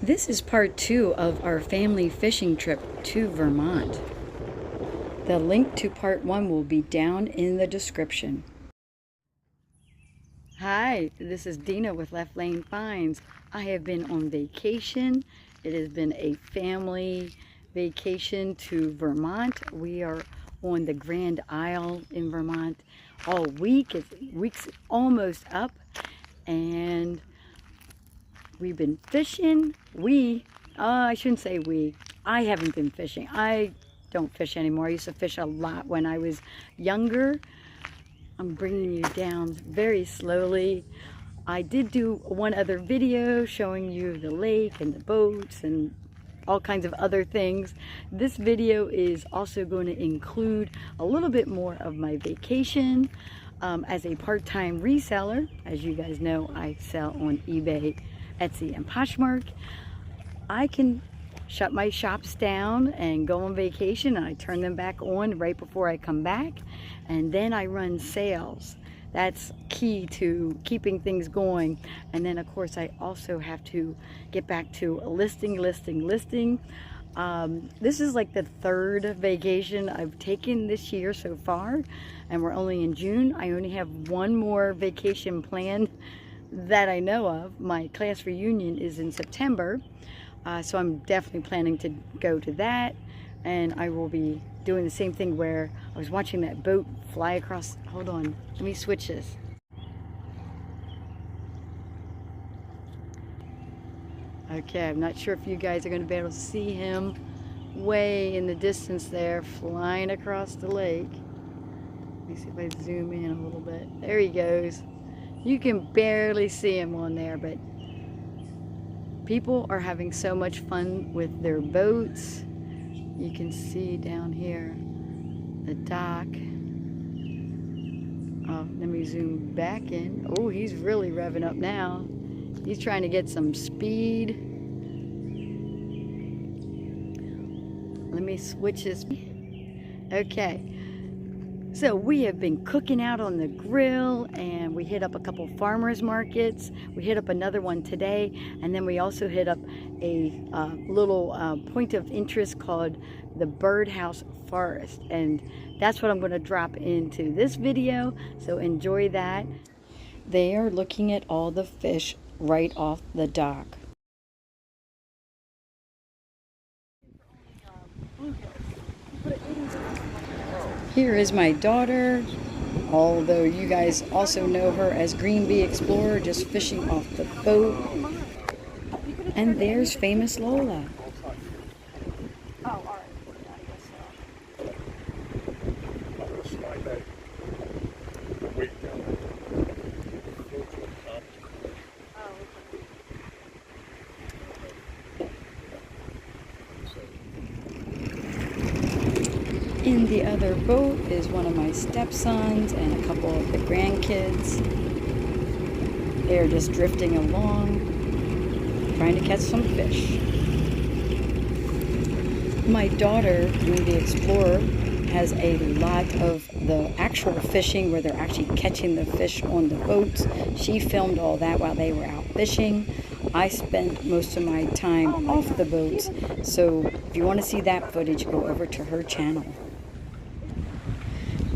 This is part 2 of our family fishing trip to Vermont. The link to part 1 will be down in the description. Hi, this is Dena with Left Lane Finds. I have been on vacation. It has been a family vacation to Vermont. We are on the Grand Isle in Vermont all week. Week's almost up, and we've been fishing. I shouldn't say we. I haven't been fishing. I don't fish anymore. I used to fish a lot when I was younger. I'm bringing you down very slowly. I did do one other video showing you the lake and the boats and all kinds of other things. This video is also going to include a little bit more of my vacation as a part-time reseller. As you guys know, I sell on eBay, Etsy, and Poshmark. I can shut my shops down and go on vacation, and I turn them back on right before I come back, and then I run sales. That's key to keeping things going. And then of course I also have to get back to listing. This is like the third vacation I've taken this year so far, and we're only in June. I only have one more vacation planned that I know of. My class reunion is in September, so I'm definitely planning to go to that. And I will be doing the same thing where I was watching that boat fly across. Hold on, let me switch this. Okay, I'm not sure if you guys are going to be able to see him way in the distance there, flying across the lake. Let me see if I zoom in a little bit. There he goes. You can barely see him on there, but people are having so much fun with their boats. You can see down here the dock. Oh, let me zoom back in. Oh, he's really revving up now. He's trying to get some speed. Let me switch his. Okay. So we have been cooking out on the grill, and we hit up a couple farmers markets. We hit up another one today, and then we also hit up a little point of interest called the Birdhouse Forest, and that's what I'm going to drop into this video, so enjoy that. They are looking at all the fish right off the dock. Here is my daughter, although you guys also know her as Green Bee Explorer, just fishing off the boat. And there's famous Lola. In the other boat is one of my stepsons and a couple of the grandkids. They're just drifting along, trying to catch some fish. My daughter, Green Bee Explorer, has a lot of the actual fishing where they're actually catching the fish on the boats. She filmed all that while they were out fishing. I spent most of my time off the boats, so if you want to see that footage, go over to her channel.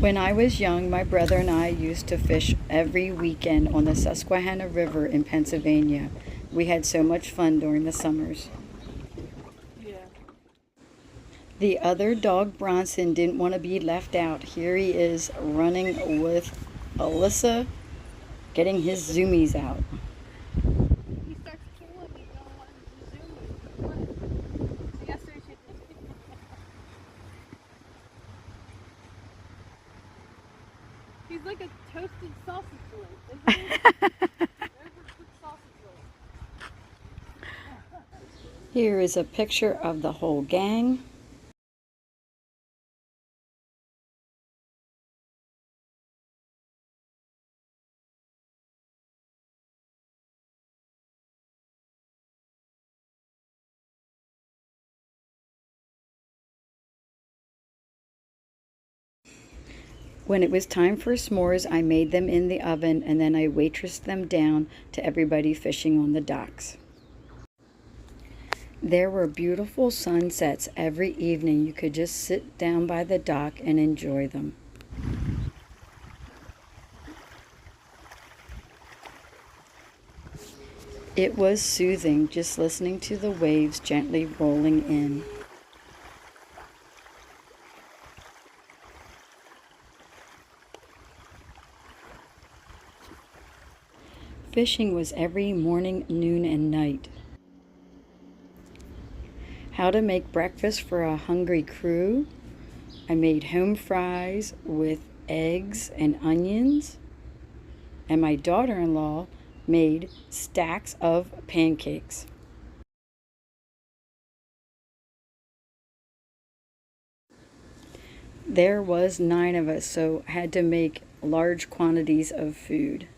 When I was young, my brother and I used to fish every weekend on the Susquehanna River in Pennsylvania. We had so much fun during the summers. Yeah. The other dog, Bronson, didn't want to be left out. Here he is running with Alyssa, getting his zoomies out. He starts killing me, don't want him to zoom me. So yesterday she He's like a toasted sausage roll, isn't he? Overcooked sausage roll. Here is a picture of the whole gang. When it was time for s'mores, I made them in the oven, and then I waitressed them down to everybody fishing on the docks. There were beautiful sunsets every evening. You could just sit down by the dock and enjoy them. It was soothing just listening to the waves gently rolling in. Fishing was every morning, noon, and night. How to make breakfast for a hungry crew. I made home fries with eggs and onions. And my daughter-in-law made stacks of pancakes. There was 9 of us, so I had to make large quantities of food.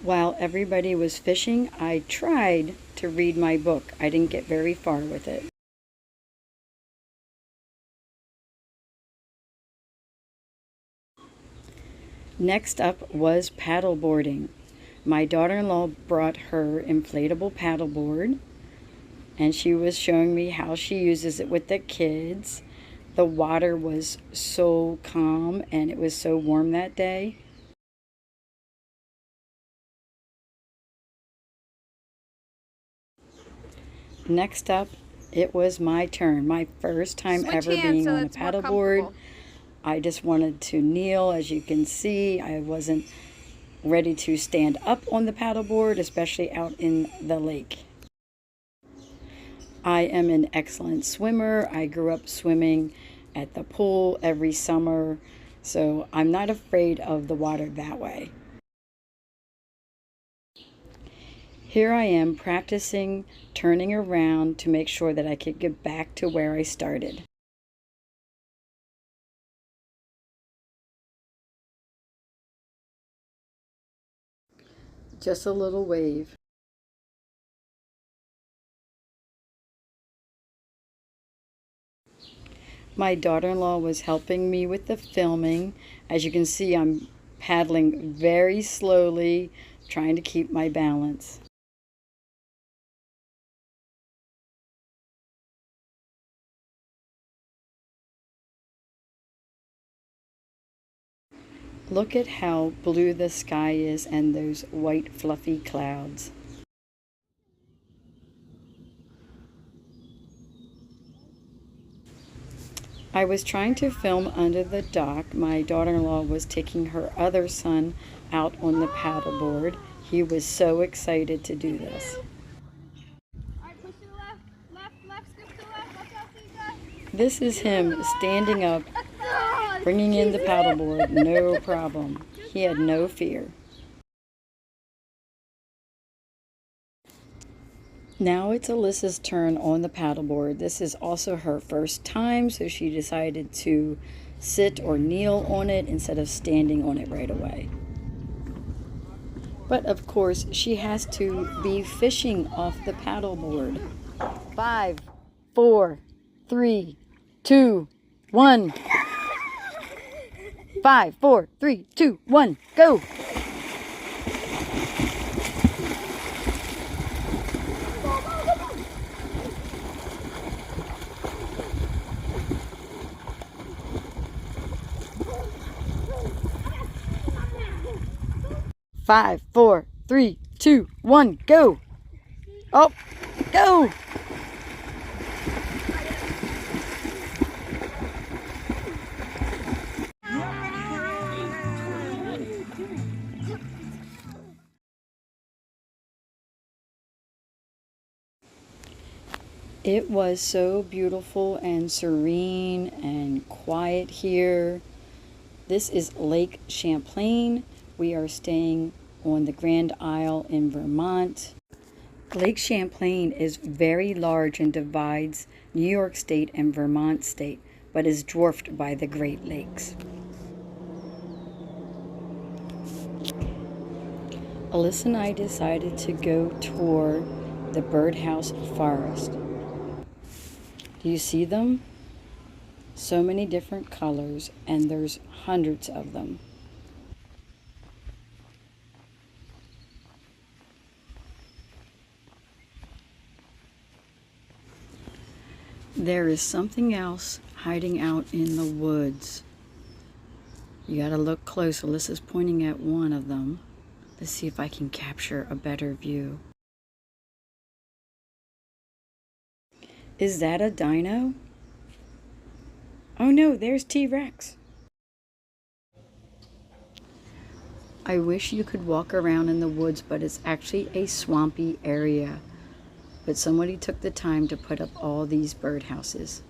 While everybody was fishing, I tried to read my book. I didn't get very far with it. Next up was paddleboarding. My daughter-in-law brought her inflatable paddleboard, and she was showing me how she uses it with the kids. The water was so calm, and it was so warm that day. Next up, it was my turn. My first time ever being on a paddleboard. I just wanted to kneel. As you can see, I wasn't ready to stand up on the paddleboard, especially out in the lake. I am an excellent swimmer. I grew up swimming at the pool every summer, so I'm not afraid of the water that way. Here I am practicing turning around to make sure that I could get back to where I started. Just a little wave. My daughter-in-law was helping me with the filming. As you can see, I'm paddling very slowly, trying to keep my balance. Look at how blue the sky is and those white fluffy clouds. I was trying to film under the dock. My daughter-in-law was taking her other son out on the paddleboard. He was so excited to do this. This is him standing up, bringing in the paddleboard, no problem. He had no fear. Now it's Alyssa's turn on the paddleboard. This is also her first time, so she decided to sit or kneel on it instead of standing on it right away. But of course, she has to be fishing off the paddleboard. 5, 4, 3, 2, 1. 5, 4, 3, 2, 1, go! Five, 4, 3, 2, 1, go! Oh, go! It was so beautiful and serene and quiet here. This is Lake Champlain. We are staying on the Grand Isle in Vermont. Lake Champlain is very large and divides New York State and Vermont State, but is dwarfed by the Great Lakes. Alyssa and I decided to go tour the birdhouse forest. Do you see them? So many different colors, and there's hundreds of them. There is something else hiding out in the woods. You gotta look close. Alyssa's pointing at one of them. Let's see if I can capture a better view. Is that a dino? Oh no, there's T-Rex. I wish you could walk around in the woods, but it's actually a swampy area. But somebody took the time to put up all these birdhouses.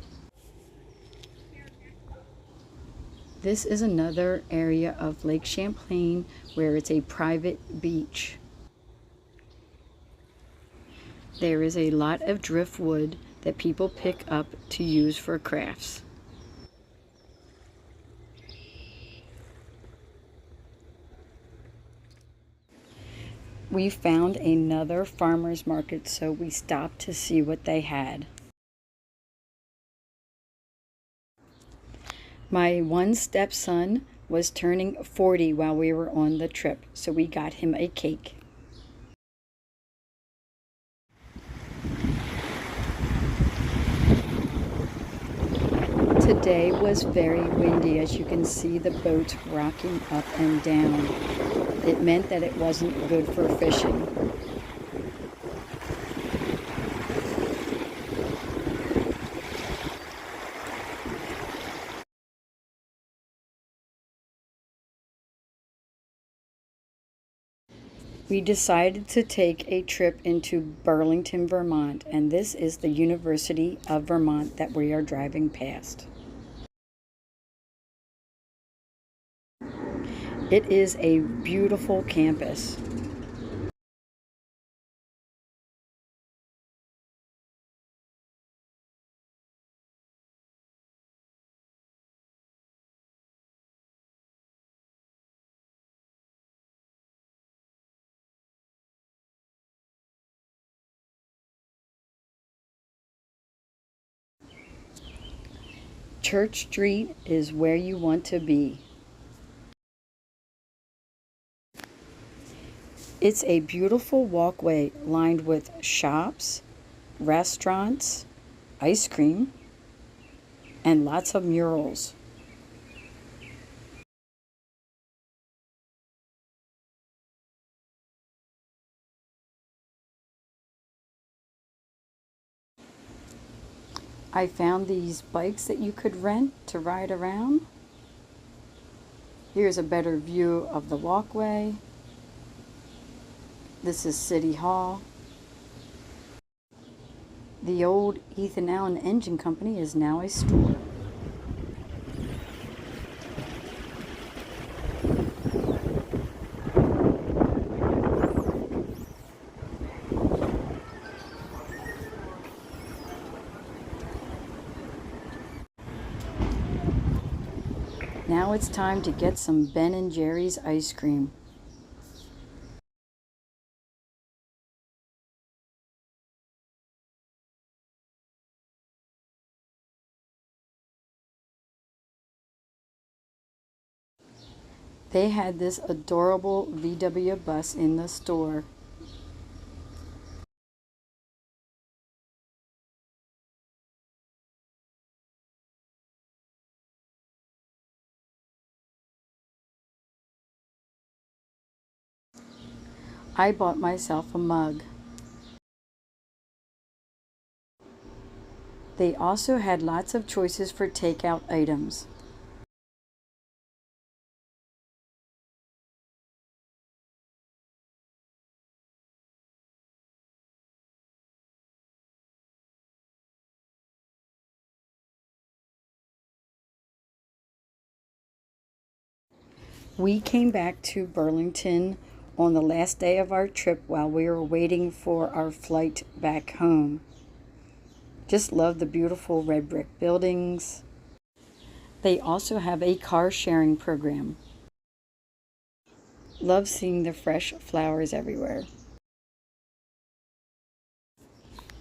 This is another area of Lake Champlain where it's a private beach. There is a lot of driftwood that people pick up to use for crafts. We found another farmer's market, so we stopped to see what they had. My one stepson was turning 40 while we were on the trip, so we got him a cake. Today was very windy. As you can see, the boat's rocking up and down. It meant that it wasn't good for fishing. We decided to take a trip into Burlington, Vermont, and this is the University of Vermont that we are driving past. It is a beautiful campus. Church Street is where you want to be. It's a beautiful walkway lined with shops, restaurants, ice cream, and lots of murals. I found these bikes that you could rent to ride around. Here's a better view of the walkway. This is City Hall. The old Ethan Allen Engine Company is now a store. Now it's time to get some Ben & Jerry's ice cream. They had this adorable VW bus in the store. I bought myself a mug. They also had lots of choices for takeout items. We came back to Burlington on the last day of our trip while we were waiting for our flight back home. Just love the beautiful red brick buildings. They also have a car sharing program. Love seeing the fresh flowers everywhere.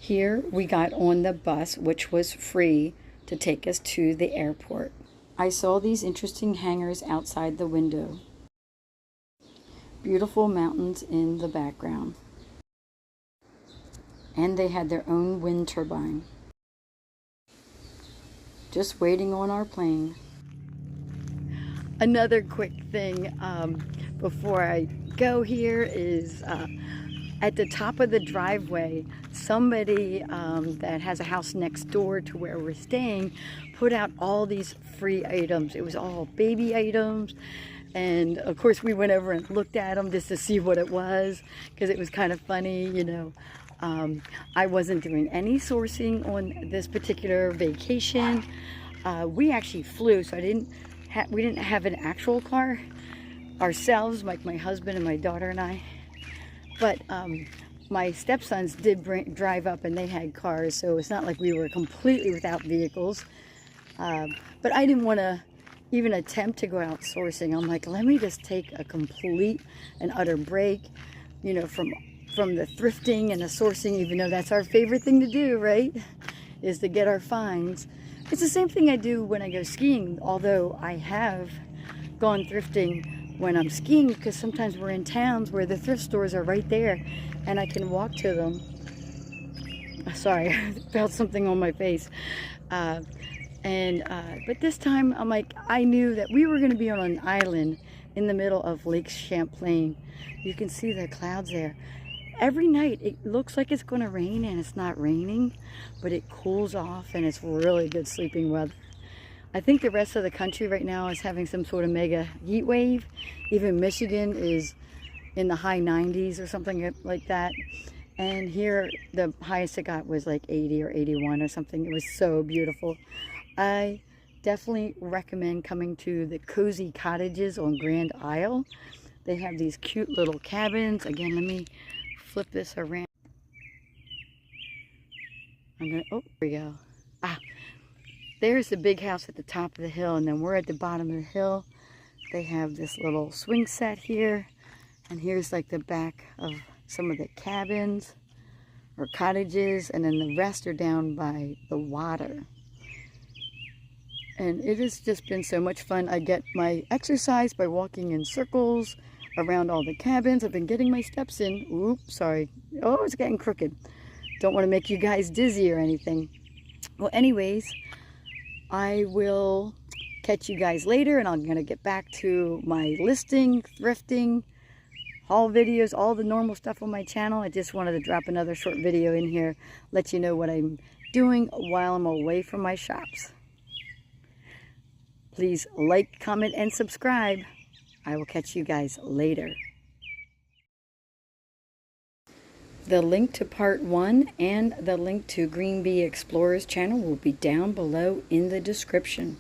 Here we got on the bus, which was free, to take us to the airport. I saw these interesting hangars outside the window. Beautiful mountains in the background. And they had their own wind turbine. just waiting on our plane. Another quick thing before I go here is at the top of the driveway, somebody that has a house next door to where we're staying put out all these free items. It was all baby items, and of course we went over and looked at them just to see what it was, because it was kind of funny, you know. I wasn't doing any sourcing on this particular vacation. We actually flew, so we didn't have an actual car ourselves, like my husband and my daughter and I. But my stepsons did drive up, and they had cars, so it's not like we were completely without vehicles. But I didn't want to even attempt to go out sourcing. I'm like, let me just take a complete and utter break, you know, from the thrifting and the sourcing, even though that's our favorite thing to do, right? Is to get our finds. It's the same thing I do when I go skiing, although I have gone thrifting when I'm skiing, because sometimes we're in towns where the thrift stores are right there and I can walk to them. Sorry, I felt something on my face. But this time I'm like, I knew that we were going to be on an island in the middle of Lake Champlain. You can see the clouds there. Every night it looks like it's going to rain, and it's not raining, but it cools off and it's really good sleeping weather. I think the rest of the country right now is having some sort of mega heat wave. Even Michigan is in the high 90s or something like that. And here the highest it got was like 80 or 81 or something. It was so beautiful. I definitely recommend coming to the cozy cottages on Grand Isle. They have these cute little cabins. Again, let me flip this around. Oh, there we go. There's the big house at the top of the hill, and then we're at the bottom of the hill. They have this little swing set here, and here's like the back of some of the cabins or cottages, and then the rest are down by the water. And it has just been so much fun. I get my exercise by walking in circles around all the cabins. I've been getting my steps in. Oops, sorry. Oh, it's getting crooked. Don't want to make you guys dizzy or anything. Well, anyways, I will catch you guys later, and I'm going to get back to my listing, thrifting, haul videos, all the normal stuff on my channel. I just wanted to drop another short video in here, let you know what I'm doing while I'm away from my shops. Please like, comment, and subscribe. I will catch you guys later. The link to part 1 and the link to Green Bee Explorers channel will be down below in the description.